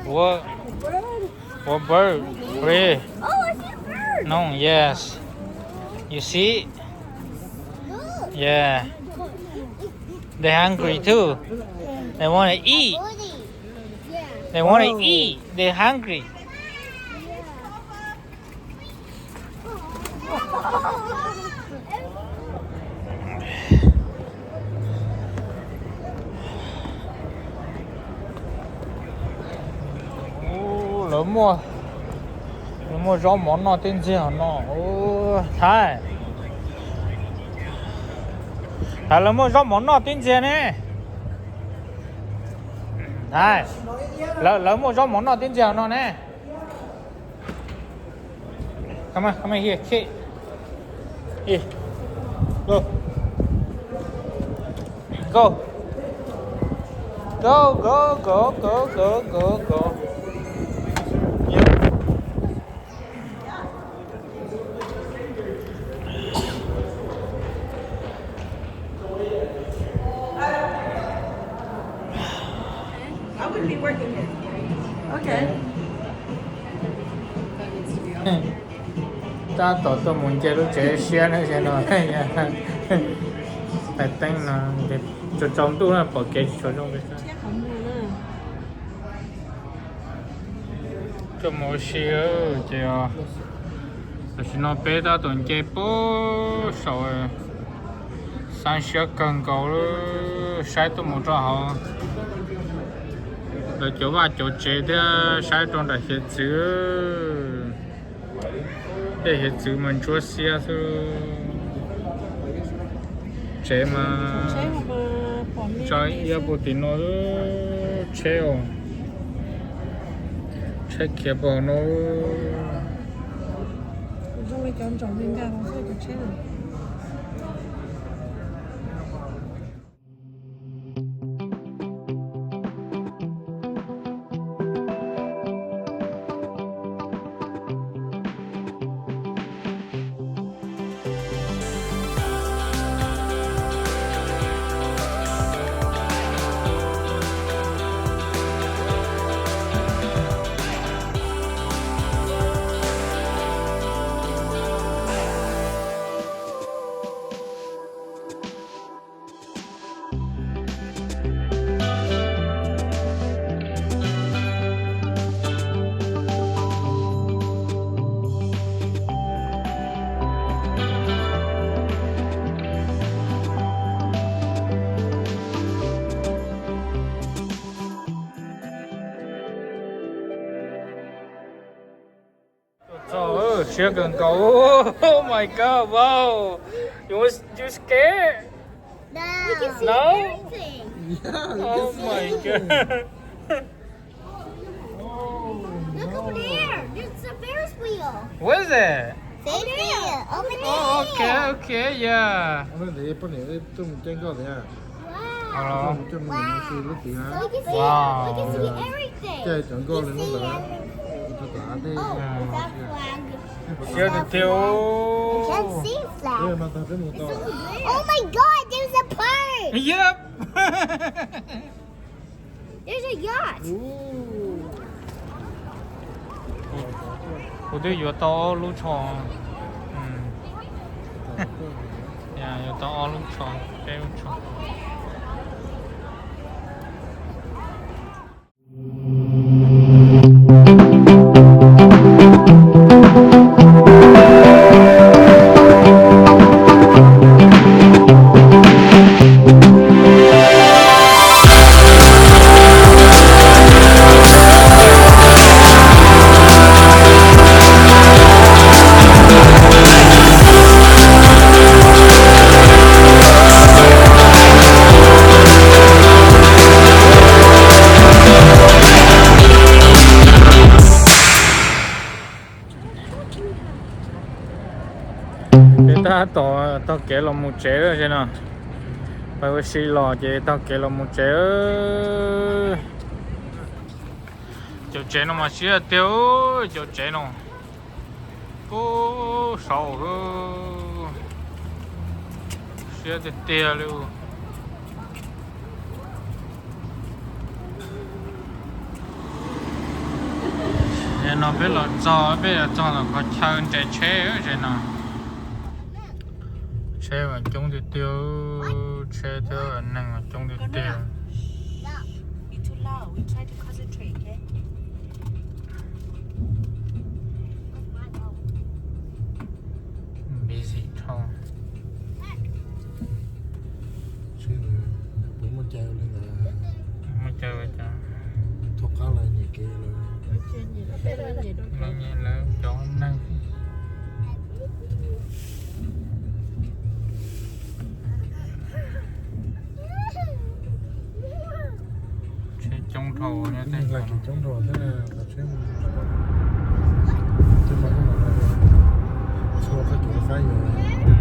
What? What bird? Where? Oh, I see a bird. No, yes. You see? Look. Yeah. They're hungry too. They want to eat. Yeah. They want to eat. They're hungry. Lớn mua rau món nó tên gì hả nó? Thái lớn mua rau món nó tên gì nè? Thái lớn mua rau món nó tên gì hả nó nè? Come on here, kid. Here, go. Go. I wouldn't be working here. Okay. Ta tổ muốn chơi lúc chơi xe nữa xe nó phải tính là cho trong tu là bỏ cái cho trong cái cho mua xe chơi à rồi nó bé ta tuần chơi bố rồi sang xe cần cầu luôn sai tôi một trò họ rồi chỗ ba chỗ chơi thì sai trong đại hiện chữ để hiện chữ mình chúa xe thôi chơi mà chơi yêu bộ tiền nó chơi không chơi kia bộ nó仲未講重點㗎，我需要個 channel。Chưa cần cầu. Oh my god, wow. You scared? No. We can see No? everything. Oh my god. Look over there. There's a Ferris wheel. What is that? Ferris wheel. Over there. Oh, okay, yeah. 오늘 내 예쁜이 좀 땡겨야 Wow. Hello. 좀 무슨 루티야 So we can see. Wow. We can see everything. 제 전거를 We can see 넣어라 everything. 이것도 안돼 Oh, is that flag? Chưa được tiêu. I can't see flag. 왜 맞다 좀 It's 또 over there. Oh my God! There's a bird. Yep. There's a yacht. 어디 요또 루총. 야, 요또 루총. 배우총. Để ta tao kể là một chế rồi thế nào. Bây giờ xí lò chế tao kể là một chế. Chỗ chế nó mà xí là tiêu, chỗ chế nó. Bố sầu rồi. Xí là tiêu luôn. Nó biết là cho là có chơi chạy chế ở trên nào chế mà chúng thì tiêu chế tiêu ở năng mà chúng thì tiêu You're too loud. We try to concentrate, okay? busy thôi Chứ là bún bánh treo lên là không chơi vậy cho thuộc cá lại này kia là nó nhẹ là cho năng chế trong thầu như thế là chỉ chống đồ thế là sẽ chứ phải là xua cái chỗ phá giờ